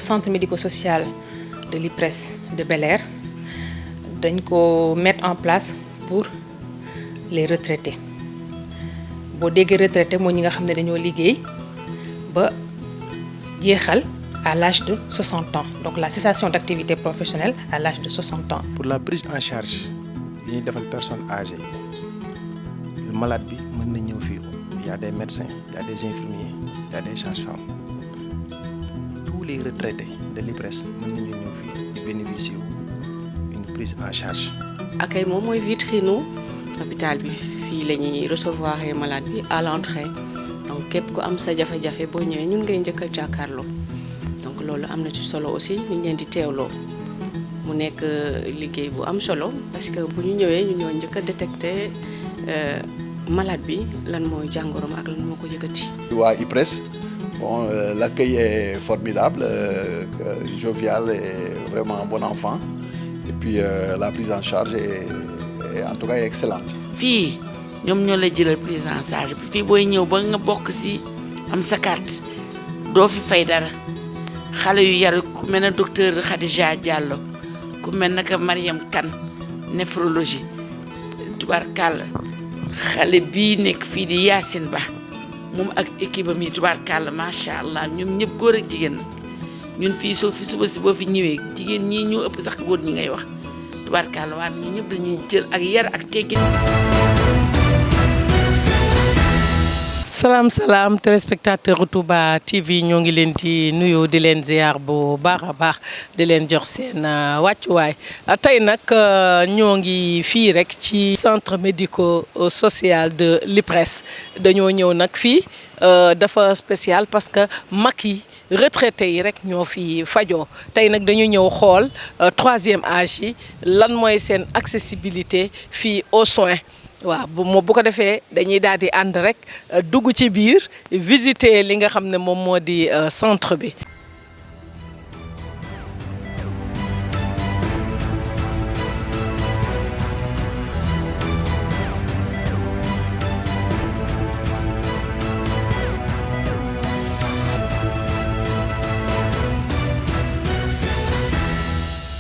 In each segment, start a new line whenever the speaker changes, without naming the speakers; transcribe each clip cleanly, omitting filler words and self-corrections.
centre médico-social de l'IPRES de Bel Air dañ ko mettre en place pour les retraités boo déggee retraité mooy ñi nga xam ne dañoo liggéey ba jeexal à l'âge de 60 ans donc la cessation d'activité professionnelle à l'âge de 60 ans.
Pour la prise en charge yi ñuy defal personnes âgées le malade bi mën na ñëw fii il y a des médecins il y a des infirmiers il y a des sages-femmes tous les retraités de l'IPRES mën nañu ñëw fii di bénéficier une prise en charge.
accueil moom mooy vitrine hôpital bi fii la ñuy recevoir malade bi à l'entrée donc képp ku am sa jafe-jafe boo ñëwee ñun ngay njëkk a jàkkaarloo donc loolu am na ci solo aussi ñu leen di teewloo mu nekk liggéey bu am solo parce que bu ñu ñëwee ñu ñoo njëkk a détecter malade bi lan mooy jàngoroom ak lan moo ko yëkkati.
waa IPRES bon l'accueil est formidable jovial et vraiment bon enfant et puis la prise en charge est en tout cas excellente.
fii ñoom ñoo la jëlal prise en charge fii booy ñëw ba nga bokk ci am sa carte doo fi fay dara xale yu yar ku mel ne docteur Khadija Diallo ku mel ne que Mariam Kane néphrologie tubaarkàlla xale bii nekk fii di Yacine Ba moom ak équipe am yi tubaarkàlla macha allah ñoom ñëpp góor ak jigéen ñun fii soo fi suba si boo fi ñëwee jigéen ñii ñoo ëpp sax góor ñi ngay wax tubaarkàlla waaye ñun ñëpp dañuy jël ak yar ak teggin.
salaam téléspectateur Touba TV ñoo ngi leen di nuyu di leen ziar bu baax a baax di leen jox seen wàccuwaay tey nag ñoo ngi fii rek ci centre médico-social de l'IPRES dañoo ñëw nag fii dafa spécial parce que mag yi retraités yi rek ñoo fi fajoo tey nag dañu ñëw xool troisième âge yi lan mooy seen accessibilité fii aux soins. waaw bu ko defee dañuy daal di ànd rek dugg ci biir visiter li nga xam ne moom moo di centre bi.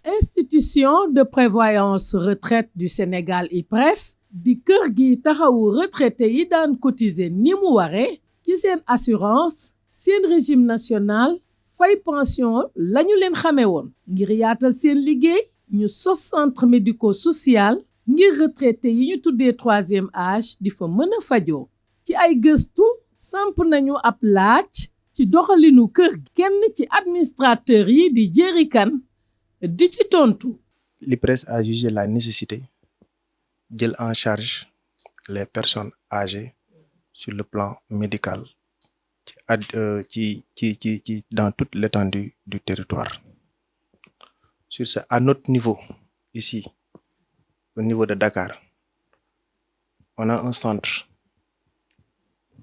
Institution de prévoyance retraite du Sénégal IPRES. di kër gi taxawu retraité yi daan cotiser ni mu waree ci seen assurance seen régime national fay pension lañu leen xamee woon ngir yaatal seen liggéey ñu sos centre médico-social ngir retraité yi ñu tuddee troisième âge di fa mën a fajoo ci ay gëstu samp nañu ab laaj ci doxalinu kër gi kenn ci administrateur yi di jërikan di ci tontu.
L'IPRES a jugé la nécessité jël en charge les personnes âgées sur le plan médical dans toute l'étendue du territoire. Sur ce, à notre niveau, ici, au niveau de Dakar, on a un centre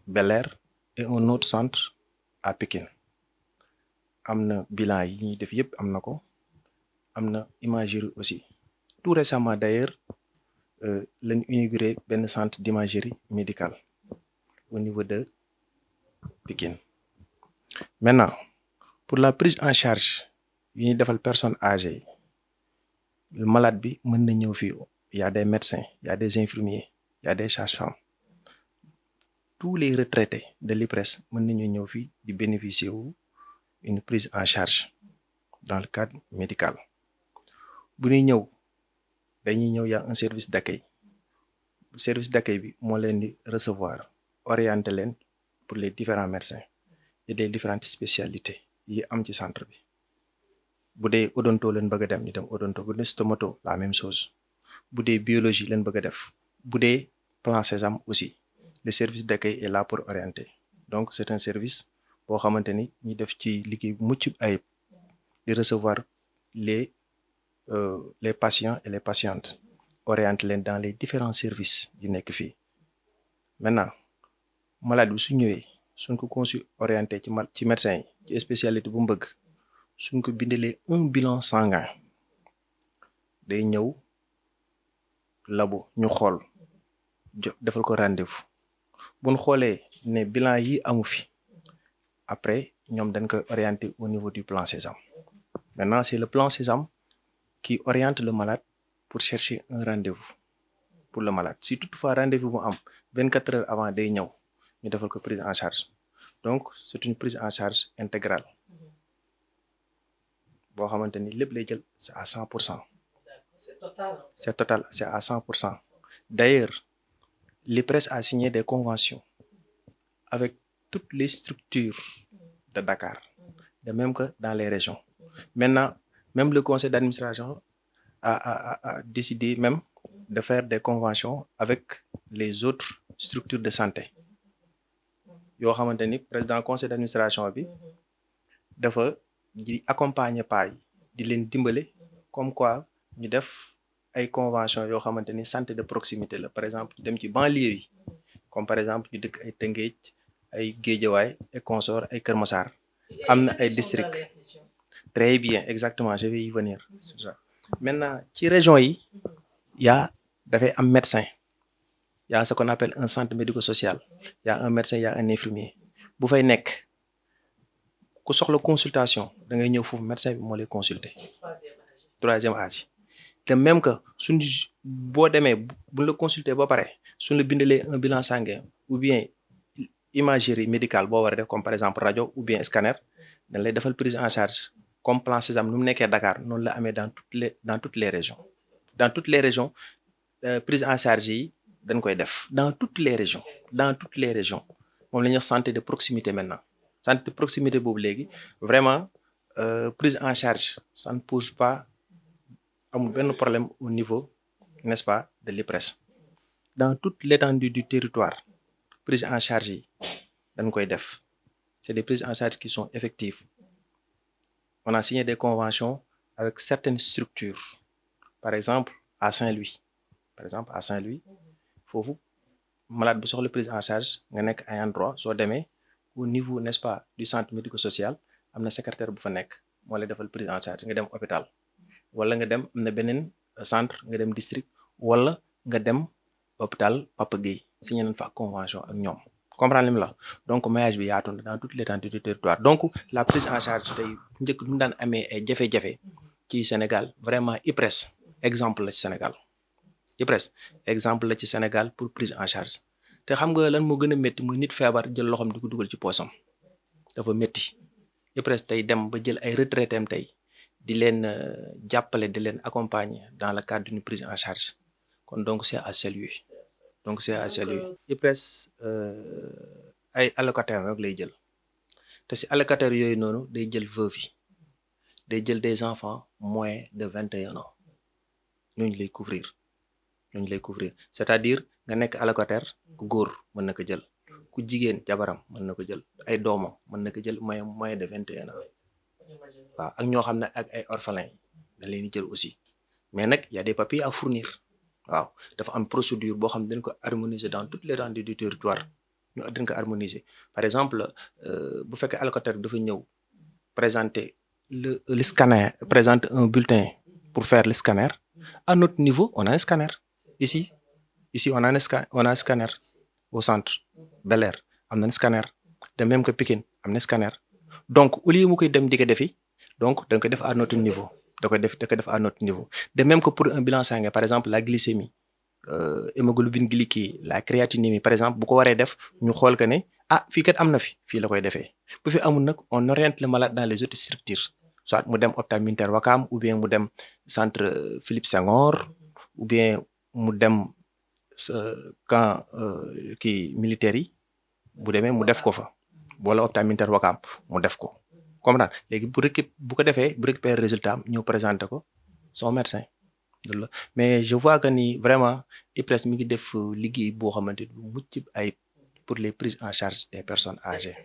Bel Air et un autre centre à Pékin. Amna bilan yi ñuy def yépp amna ko, amna imagerie aussi. Tout récemment d'ailleurs, lañ inauguré benn centre d'imagerie médicale au niveau de Pikine. Maintenant, pour la prise en charge yi ñuy defal personnes âgées yi le malade bi mën na ñëw fii il y a des médecins il y a des infirmiers il y a des sages-femmes tous les retraités de l'IPRES mën nañu ñëw fii di bénéficier wu une prise en charge dans le cadre médical. Bu ñuy ñëw dañuy ñëw y a un service d'accueil service d'accueil bi moo leen di recevoir orienter leen pour les différents médecins et les différentes spécialités yi am ci centre bi bu dee odonto leen bëgg a dem ñu dem odonto bu dee stomato la même chose bu dee biologie leen bëgg a def bu dee plan Sésame aussi le service d'accueil est là pour orienter donc c'est un service boo xamante ni ñu def ci liggéey bu mucc ayib di recevoir les patients et les patientes orienter leen dans les différents services yu nekk fii. Maintenant malade bi su ñëwee suñ ko consul orienté ci médecin yi ci spécialité bu mu bëgg suñ ko bindalee un bilan sanguin day ñëw labo ñu xool defal ko rendez-vous bu ñu xoolee ne bilan yi amu fi après ñoom dañ koy orienter au niveau du plan Sésame. Maintenant c'est le plan Sésame qui oriente le malade pour chercher un rendez-vous pour le malade. Si toutefois rendez-vous mu am 24 heures avant day ñëw ñu defal ko prise en charge. Donc c'est une prise en charge intégrale boo xamante ni lépp lay jël c'est à 100%. C'est total. C'est total, c'est à 100%. D'ailleurs, l'IPRES a signé des conventions avec toutes les structures de Dakar, de même que dans les régions. Maintenant, même le conseil d'administration a décidé même de faire des conventions avec les autres structures de santé. Yoo xamante ni président conseil d'administration bi dafa di accompagner paa yi di leen dimbale comme quoi ñu def ay convention yoo xamante ni santé de proximité la. Par exemple ñu dem ci banlieue yi comme par exemple ñu dëkk ay Tëngéej ay Guédiawaye ay Consort ay Kër Massar am na ay districts. Très bien, exactement, je vais y venir. Maintenant ci région yi y a dafay am médecin. Il y a ce qu'on appelle un centre médico-social. Il y a un médecin, il y a un infirmier. Bu fay nekk ku soxla consultation da ngay ñëw foofu médecin bi moo lay consulter. Troisième âge. De même que suñu boo demee bu la consulter ba pare suñu la bindalee un bilan sanguin ou bien imagerie médicale boo war a def comme par exemple rajo ou bien scanner dañ lay defal prise en charge comme plan Sésame nu mu nekkee Dakar noonu la amee dans toutes les régions. Dans toutes les régions prise en charge yi dañ koy def dans toutes les régions moom la ñuy wax santé de proximité maintenant. Santé de proximité boobu léegi vraiment prise en charge ça ne pose pas amul benn problème au niveau, n'est-ce pas, de l'IPRES. Dans toute l'étendue du territoire prise en charge yi dañ koy def. C'est des prises en charge qui sont effectives. On a signé des conventions avec certaines structures. Par exemple à Saint-Louis foofu malade bu soxla prise en charge nga nekk ay endroit soo demee au niveau, n'est-ce pas, du centre médico-social am na secrétaire bu fa nekk moo lay defal prise en charge nga dem hôpital wala nga dem am na beneen centre nga dem district wala nga dem hôpital Papa Gueye signé nañ fa convention ak ñoom. Comprendre li mu la donc maillage bi yaatu na dans toute l'étendue du territoire. Donc la prise en charge tey njëkk du mu daan amee ay jafe-jafe ci Sénégal vraiment IPRES exemple la ci Sénégal. IPRES exemple la ci Sénégal pour prise en charge te xam nga lan moo gën a métti muy nit feebar jël loxoom di ko dugal ci poosam dafa métti. IPRES tey dem ba jël ay retraités am tey di leen jàppale di leen accompagner dans le cadre d'une prise en charge kon donc c'est à saluer. IPRES ay allocataires rek lay jël te si allocataires yooyu noonu day jël veuve yi day jël des enfants moins de 21 ans ñooñu lay couvrir. C'est-à-dire nga nekk allocataire ku góor mën na ko jël ku jigéen jabaram mën na ko jël ay doomam mën na ko jël moins de 21 ans waaw ak ñoo xam ne ak ay orphelins dañ leen di jël aussi mais nag y a des papiers à fournir waaw dafa am procédure boo xam ne dañ ko harmoniser dans toute l'étendue du territoire ñu dañ ko harmoniser. Par exemple bu fekkee allocataire bi dafa ñëw présenter le scanner présente un bulletin pour faire le scanner. À notre niveau on a un scanner. Ici on a un scanner au centre Bel-Air am na scanner de même que Pikine am na scanner donc au lieu mu koy dem di ko defi donc da nga koy def à notre niveau à notre niveau. De même que pour un bilan sanguin par exemple la glycémie hémoglobine glyquée la créatinémie par exemple bu ko waree def ñu xool que ne fii kat am na fii la koy defee bu fi amul nag on oriente le malade dans les autres structures soit mu dem hôpital militaire Ouakam ou bien mu dem centre Philippe Senghor ou bien mu dem camp militaire yi bu demee mu def ko fa wala hôpital militaire Ouakam mu def ko comprendre léegi bu ko defee bu récupérer résultat ñëw présenter ko son médecin mais je vois que ni vraiment IPRES mi ngi def liggéey boo xamante ni mucc ay pour les prises en charge des personnes âgées.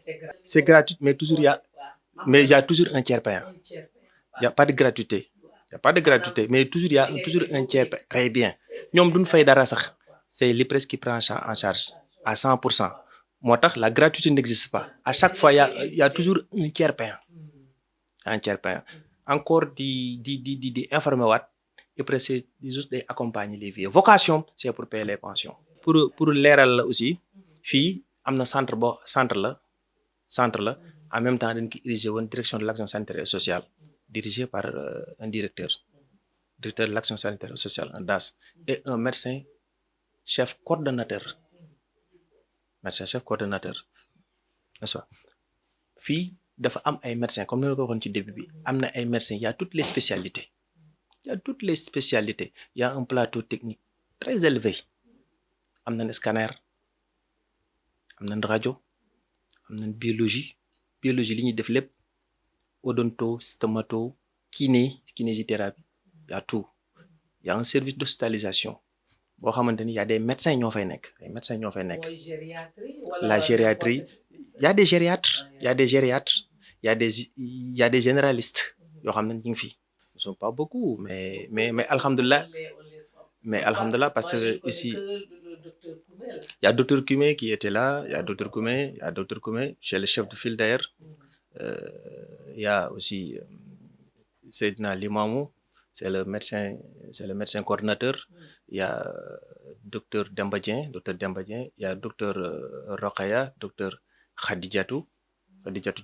C'est gratuit mais il y a toujours un tiers payant. Il y a pas de gratuité. Mais toujours il y a toujours un tiers payant. Très bien. ñoom duñ fay dara sax. C'est l'IPRES qui prend ça en charge à 100%. Moo tax la gratuité n'existe pas. À chaque fois il y a toujours un tiers payant. Encore di informer waat IPRES c'est juste day accompagner les vieux. Vocation c'est pour payer les pensions. Pour leeral la aussi fii am na centre la en même temps dañ ko dirigé woon direction de l'action sanitaire et sociale dirigé par un directeur de l'action sanitaire et sociale, un DAS, et un médecin chef coordonnateur, n'est-ce pas? Fii dafa am ay médecins comme ni ma ko waxoon ci début bi am na ay médecins il y a toutes les spécialités. Il y a toutes les spécialités. Il y a un plateau technique très élevé. Am nañ scanner, am nañ rajo, am nañ biologie li ñuy def lépp, odonto, stomato, kinésithérapie, il y a tout. Il y a un service d'hospitalisation. Boo xamante ni il y a des médecins ñoo fay nekk, ay médecins ñoo fay nekk. La gériatrie, il y a des gériatres, il y a des gériatres, il y a des généralistes yoo xam ne ñu ngi fi. Ils sont pas beaucoup, mais alhamdoulilah. Mais alhamdoulilah, parce que ici, il y a Dr Koumé qui était là, il y a Dr Koumé, chez le chef de file d'ailleurs. Il y a aussi Seydina Limamou, c'est le médecin coordinateur. Il y a Dr Dembadien, il y a Dr Rokhaya, Dr Khadijatou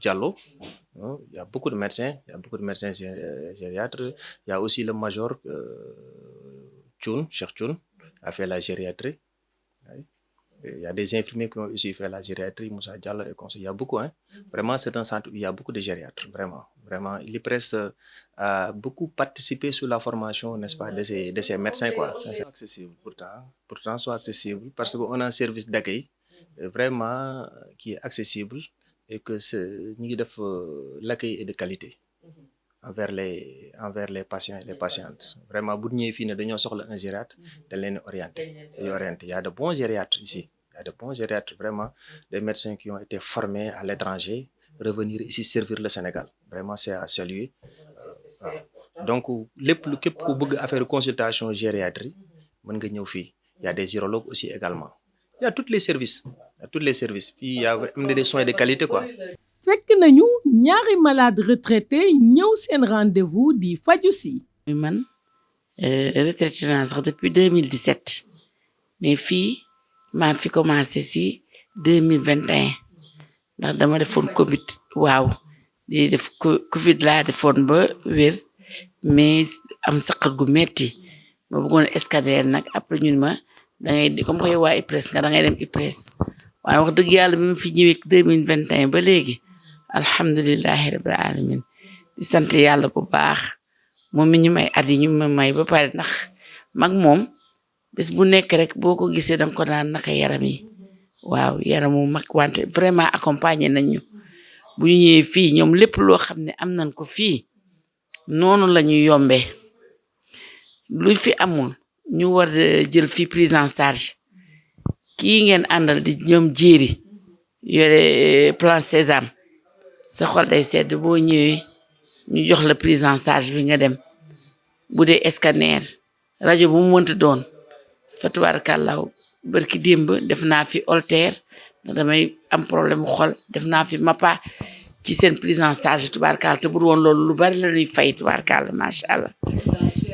Diallo. Il y a beaucoup de médecins, gériatres. Il y a aussi le major Cheikh Thioune a fait la gériatrie. Il y a des infirmiers qui ont aussi fait la gériatrie, Moussa Diallo et conseil. Il y a beaucoup, hein. Vraiment, c'est un centre où il y a beaucoup de gériatres, vraiment. L'IPRES a beaucoup participé sur la formation, n'est-ce pas, de ces médecins, quoi. C'est accessible, pourtant, soit accessible, parce qu'on a un service d'accueil vraiment qui est accessible et que l'accueil est de qualité envers les patients et les patientes. Vraiment, bu ñëwee fii ne dañoo soxla un gériatre, dañ leen orienté. Il y a de bons gériatres ici. Il y a de bons gériatres, vraiment, des médecins qui ont été formés à l'étranger, revenir ici servir le Sénégal. Vraiment, c'est à saluer. Donc, képp ku bëgg affaire consultation gériatrie, mën nga ñëw fii. Il y a des urologues aussi également. Il y a tous les services. Puis, il y a des soins de qualité, quoi.
fekk nañu ñaari malade retraité ñëw seen rendez-vous di faju si.
man retraité naa sax depuis 2017 mais fii maa fi commencé si 2021 ndax dama defoon Covid waaw di def Covid laa defoon ba wér mais am saqat gu metti ma bëggoon scanner nag après ñun ma da ngay comme koy waa IPRES nga da ngay dem IPRES waaye wax dëgg yàlla bi ma fi ñëwee 2021 ba léegi alhamdulillahi rabbil alamin di sant yàlla bu baax moom mi ñu may at yi ñu ma may ba pare ndax mag moom bés bu nekk rek boo ko gisee danga ko naan naka yaram yi waaw yaramu mag wante vraiment accompagner nañ ñu bu ñu ñëwee fii ñoom lépp loo xam ne am nañ ko fii noonu la ñu yombee lu fi amul ñu war jël fii prise en charge kii ngeen àndal di ñoom jéeri yore plan Sésame sa xol day sedd boo ñëwee ñu jox la prise en charge bi nga dem bu dee scanner rajo bu mu mënta doon fa tubaarkàllaaw barki démb def naa fi Holter ndax damay am problème xol def naa fi Mapa ci seen prise en charge tubaarkàlla te bu woon loolu lu bari la ñuy fay tubaarkàlla macha allah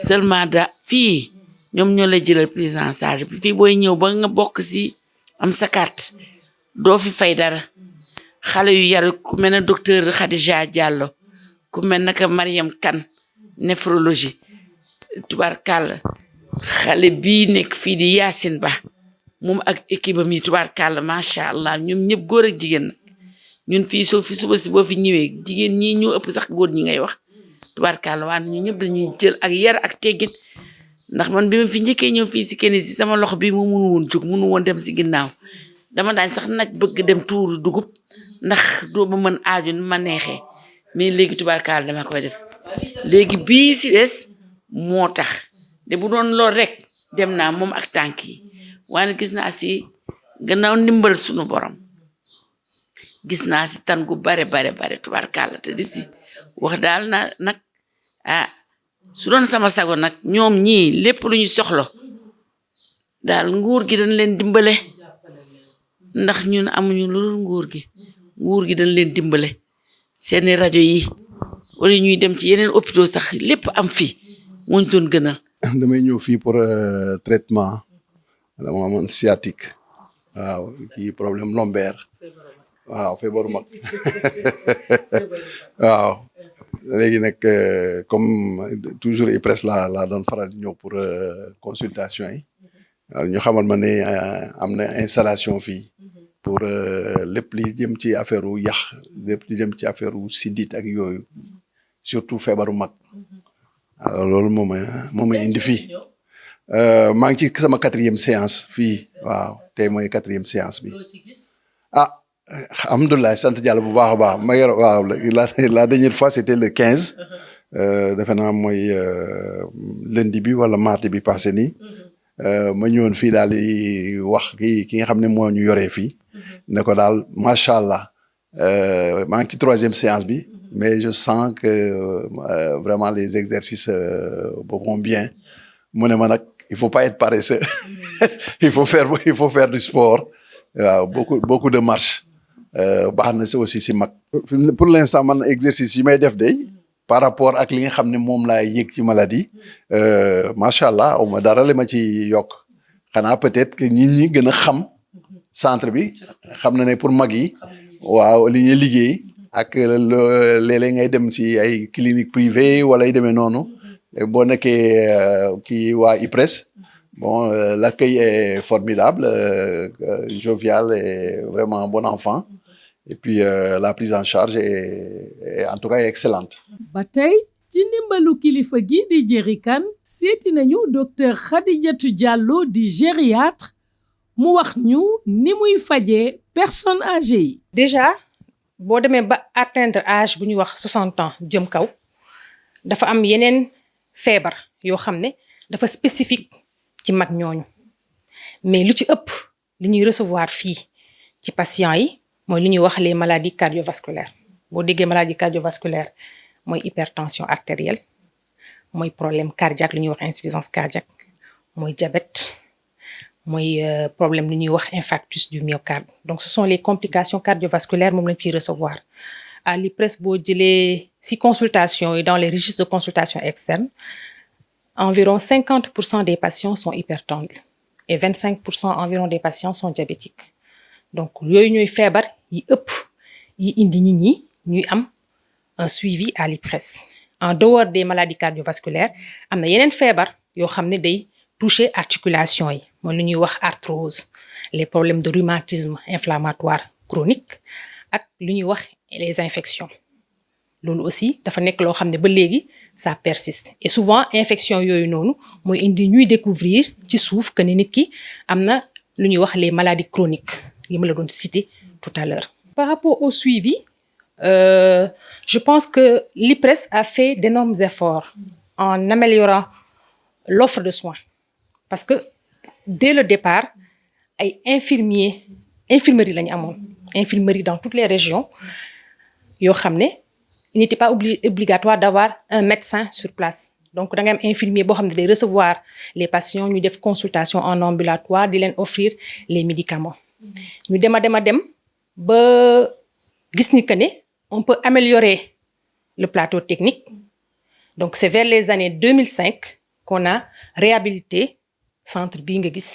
seulement fii ñoom ñoo lay jëlal prise en charge bi fii booy ñëw ba nga bokk si am sa carte doo fi fay dara xale yu yaru ku mel ne docteur Khadija Diallo ku mel naka Mariam Kane néphrologie tubaarkàlla xale bii nekk fii di Yacine Ba moom ak équipe am yi tubaarkàlla macha allah ñoom ñëpp góor ak jigéen nag ñun fii soo fi suba si boo fi ñëwee jigéen ñi ñoo ëpp sax góor ñi ngay wax tubaarkàlla waaye ñu ñëpp dañuy jël ak yar ak teggin ndax man bi ma fi njëkkee ñëw fii si kenn si sama loxo bi mu mënu woon jóg mënu woon dem si ginnaaw dama daañ sax nag bëgg dem tuuru dugub ndax doo ma mën aaju ni ma neexee mais léegi tubaarkàlla dama koy def léegi bii si des moo tax de bu doon lool rek dem naa moom ak tànk yi waaye gis naa si gannaaw ndimbal sunu borom gis naa si tan gu bare tubaarkàlla te di si wax daal na nag su doon sama sago nag ñoom ñii lépp lu ñu soxla daal nguur gi dañ leen dimbale ndax ñun amuñu lu nguur gi dañ leen dimbale seeni rajo yi wala ñuy dem ci yeneen hôpitaux sax lépp am fi muñ doon gënal.
damay ñëw fii pour traitement dama amoon sciatique waaw kii problème lombaire waaw feebaru mag waaw léegi nag comme toujours IPRES laa doon faral di ñëw pour consultation yi ñu xamal ma ne am na installation fii pour lépp li jëm ci affaire u yax lépp li jëm ci affaire u sidit ak yooyu surtout feebaru mag alors loolu moo ma indi fii maa ngi ci sama 4e séance fii waaw tey mooy 4e séance bi ah alhamdulilah sant Yàlla bu baax a baax ma yor waaw la dernière fois c'était le 15 defe naa mooy lundi bi wala mardi bi passé nii ma ñëwoon fii daal di wax ki nga xam ne moo ñu yoree fii ne ko daal macha allah maa ngi ci 3e séance bi mais je sens que vraiment les exercices vont bien mu ne ma nag il faut pas être paresseux il faut faire du sport waaw beaucoup de marche baax na si aussi si mag pour l'instant man exercice yi may def de par rapport ak li nga xam ne moom laa yëg ci maladie macha allah aw ma dara li ma ci yokk xanaa peut-être que nit ñi gën a xam centre bi xam na ne pour mag yi waaw li ñuy liggéey ak léeg-léeg ngay dem si ay clinique privée wala yu demee noonu boo nekkee kii waa IPRES bon l'accueil est formidable jovial et vraiment un bon enfant et puis la prise en charge est en tout cas excellente.
ba tey ci ndimbalu kilifa gi di Jerry Kane seeti nañu docteur Khadijatou Diallo di gériatre mu wax ñu ni muy fajee personnes âgées yi.
déjà boo demee ba atteindre âge bu ñuy wax 60 ans jëm kaw dafa am yeneen feebar yoo xam ne dafa spécifique ci mag ñooñu mais lu ci ëpp li ñuy recevoir fii ci patients yi mooy li ñuy wax les maladies cardiovasculaires boo déggee maladie cardiovasculaire mooy hypertension artérielle mooy problème cardiaque li ñuy wax insuffisance cardiaque mooy diabète mooy problème li ñuy wax infarctus du myocarde donc ce sont les complications cardiovasculaires moom lañ fiy recevoir à l'IPRES boo jëlee si consultation yi dans les registres de consultation externe environ 50% des patients sont hypertendus et 25% environ des patients sont diabétiques donc yooyu ñooy feebar yi ëpp yi indi nit ñi ñuy am un suivi à l'IPRES en dehors des maladies cardiovasculaires am na yeneen feebar yoo xam ne day toucher articulation yi mooy lu ñuy wax arthrose les problèmes de rhumatisme inflammatoire chronique ak lu ñuy wax les infections loolu aussi dafa nekk loo xam ne ba léegi ça persiste et souvent infection yooyu noonu mooy indi ñuy découvrir ci suuf que ne nit ki am na lu ñuy wax les maladies chroniques yi ma la doon citer tout à l'heure par rapport au suivi je pense que l'IPRES a fait d'énormes efforts en améliorant l'offre de soins parce que dès le départ ay infirmerie la ñu amoon infirmerie dans toutes les régions yoo xam ne il n'était pas obligatoire d'avoir un médecin sur place donc da nga am infirmier boo xam ne day recevoir les patients ñu def consultation en ambulatoire di leen offrir les médicaments ñu dem ba gis ni que ne on peut améliorer le plateau technique donc c'est vers les années 2005 qu'on a réhabilité centre bii nga gis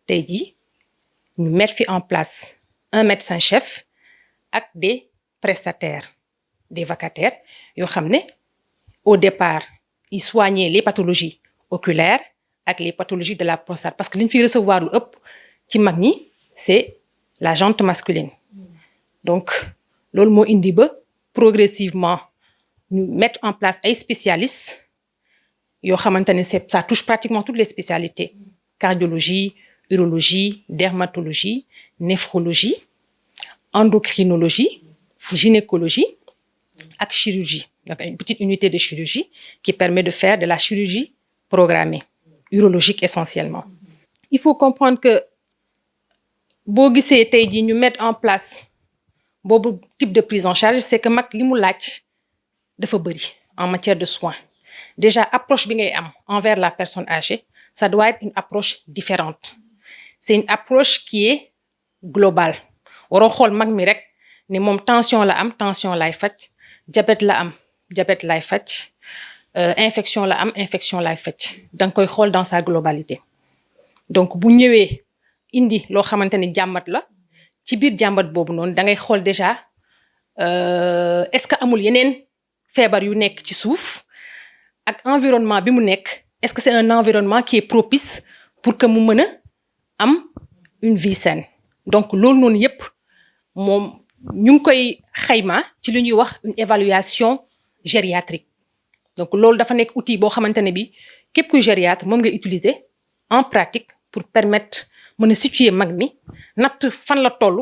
tey jii ñu mettre fi en place un médecin chef ak des prestataires des vacataires yoo xam ne au départ ils soignaient les pathologies oculaires ak les pathologies de la prostate parce que li ñu fiy recevoir lu ëpp ci mag ñi c'est la jante masculine donc loolu moo indi ba progressivement ñu mettre en place ay spécialistes yoo xamante ne ça touche pratiquement toutes les spécialités cardiologie urologie dermatologie néphrologie endocrinologie gynécologie ak chirurgie donc une petite unité de chirurgie qui permet de faire de la chirurgie programmée urologique essentiellement il faut comprendre que boo gisee tey jii ñu mettre en place boobu type de prise en charge c'est que mag li mu laaj dafa bëri en matière de soins déjà approche bi ngay am envers la personne âgée ça doit être une approche différente c'est une approche qui est globale waroo xool mag mi rek ne moom tension la am tension lay faj diabète la am diabète lay faj infection la am infection lay faj danga koy xool dans sa globalité donc bu ñëwee indi loo xamante ni jàmmat la ci biir jàmbat boobu noonu da ngay xool déjà est-ce que amul yeneen feebar yu nekk ci suuf ak environnement bi mu nekk est-ce que c'est un environnement qui est propice pour que mu mën a am une vie saine donc loolu noonu yépp moom ñu ngi koy xayma ci li ñuy wax une évaluation gériatrique donc loolu dafa nekk outil boo xamante ne bi képp kuy gériatre moom nga utiliser en pratique pour permettre mën a situer mag mi natt fan la toll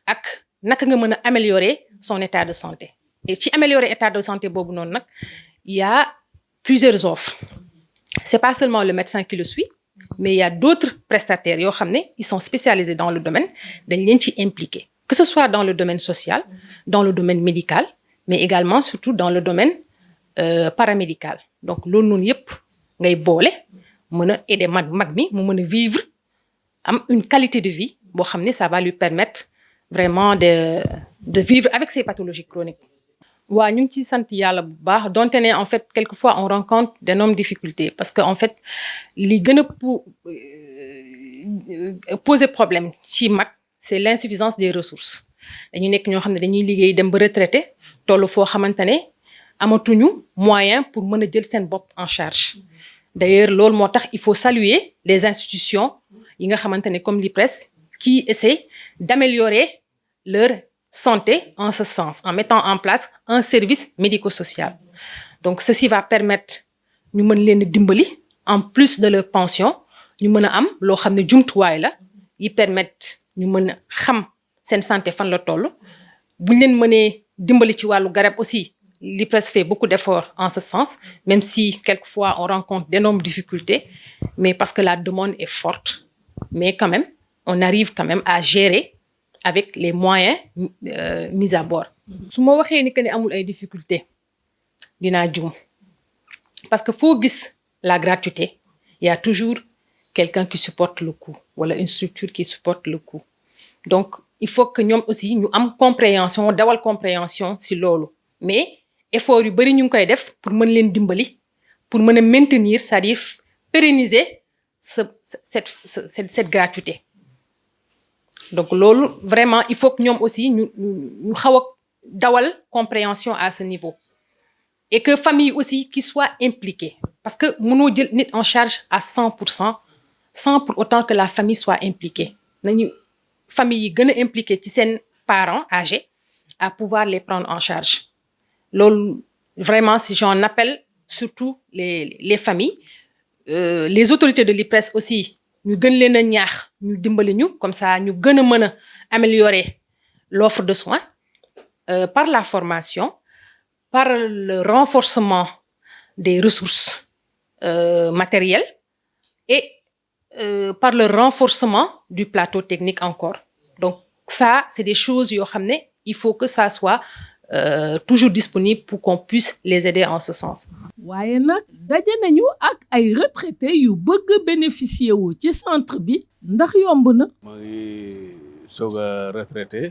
ak naka nga mën a améliorer son état de santé et ci améliorer état de santé boobu noonu nag il y a plusieurs offres c'est pas seulement le médecin qui le suit mais il y a d'autres prestataires yoo xam ne ils sont spécialisés dans le domaine dañ leen ci impliqué que ce soit dans le domaine social dans le domaine médical mais également surtout dans le domaine paramédical donc loolu noonu yépp ngay boole mën a aider mag mi mu mën a vivre am une qualité de vie boo xam ne ça va lui permettre vraiment de vivre avec ces pathologies chroniques. waaw ñu ngi ciy sant yàlla bu baax donte ne en fait quelquefois on rencontre d'énormes difficultés parce que en fait li gën a poser problème ci mag c'est l'insuffisance des ressources dañu nekk ñoo xam ne dañuy liggéey dem ba retraité tollu foo xamante ne amatuñu moyen pour mën a jël seen bopp en charge d'ailleurs loolu moo tax il faut saluer les institutions yi nga xamante ne comme l'IPRES qui essaient d'améliorer leur santé en ce sens en mettant en place un service médico-social donc ceci va permettre ñu mën leen dimbali en plus de leur pension ñu mën a am loo xam ne jumtuwaay la yi permettre ñu mën a xam seen santé fan la toll bu ñu leen mënee dimbali ci wàllu garab aussi l'IPRES fait beaucoup d'efforts en ce sens même si quelquefois on rencontre d'énormes difficultés mais parce que la demande est forte mais quand même on arrive quand même à gérer avec les moyens mis à bord su ma waxee ni que ne amul ay difficultés dinaa juum parce que foo gis la gratuité il y a toujours quelqu'un qui supporte le coût wala une structure qui supporte le coût donc il faut que ñoom aussi ñu am compréhension dawal compréhension si loolu mais effort yu bari ñu ngi koy def pour mën leen dimbali pour mën a maintenir c'est-à-dire pérenniser cette gratuité donc loolu vraiment il faut que ñoom aussi ñu xaw a dawal compréhension à ce niveau et que famille aussi qui soit impliquée parce que mënoo jël nit en charge à 100% sans pour autant que la famille soit impliquée nañu famille yi gën a impliqué ci seen parents âgés à pouvoir les prendre en charge loolu vraiment si j'en appelle surtout les familles les autorités de l'IPRES aussi ñu gën leen a ñaax ñu dimbali ñu comme ça ñu gën a mën a améliorer l'offre de soins par la formation par le renforcement des ressources matérielles et par le renforcement du plateau technique encore donc ça c'est des choses yoo xam ne il faut que ça soit toujours disponible pour qu'on puisse les aider en ce sens.
waaye nag daje nañu ak ay retraités yu bëgg bénéficier wu ci centre bi ndax yomb na.
maa ngi soog a retraité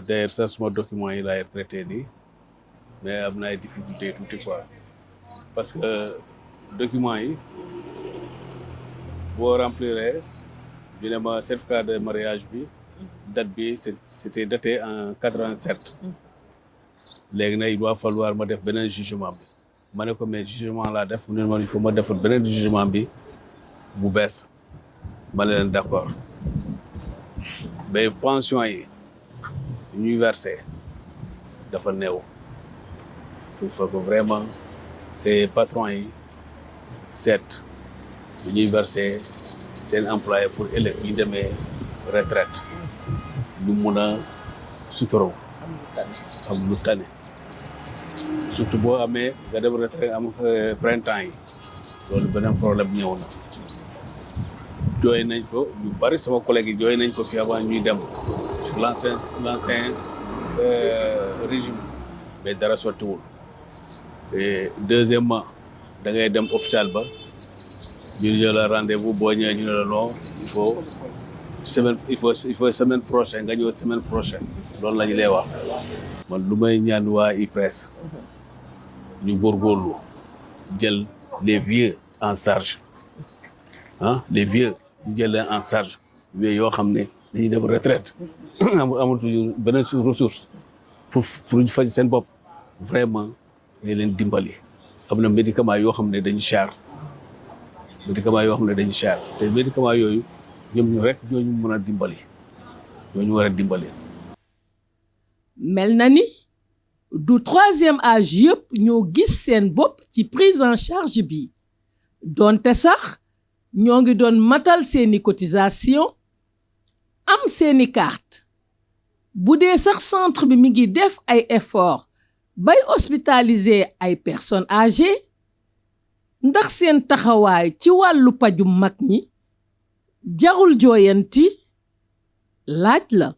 d'ailleurs ça suma document yi laay retraité nii mais am na ay difficultés tuuti quoi parce que document yi boo remplir ñu ne ma certificat de mariage bi date bi c'était daté en 87 léegi nag il va falloir ma def beneen jugement bi ma ne ko mais jugement laa def mu ne ma il faut ma defal beneen jugement bi bu bees ma ne leen d'accord mais pension yi ñuy versé dafa néew il faut que vraiment te patron yi seet ñuy versé seen employé pour ëllëg ñu demee retraite ñu mun a suturaw am lu tane surtout boo amee nga dem retraite am printemps yi loolu beneen problème ñëw na jooy nañ ko ñu bari sama collègue yi jooy nañ ko fi avant ñuy dem sur l'ancien régime mais dara sottiwul et deuxièmement da ngay dem hôpital ba ñu jël la rendez-vous boo ñëwee ñu ne la non il faut semaine prochaine nga ñëw semaine prochaine loolu la ñu lay wax man lu may ñaan waa IPRES ñu góorgóorlu jël les vieux en charge les vieux ñu jël leen en charge vieux yoo xam ne dañuy dem retraite amatuñu beneen ressource pour ñu faj seen bopp vraiment ne leen dimbali. am na médicament yoo xam ne dañu cher te médicament yooyu ñoom ñu rek ñooñu mën a dimbali ñooñu war a dimbali.
mel na ni du troisième âge yëpp ñoo gis seen bopp ci prise en charge bi donte sax ñoo ngi doon matal seeni cotisation am seeni carte bu dee sax centre bi mi ngi def ay effort bay hospitaliser ay personnes âgées ndax seen taxawaay ci wàllu pajum mag ñi jarul jooyanti laaj la.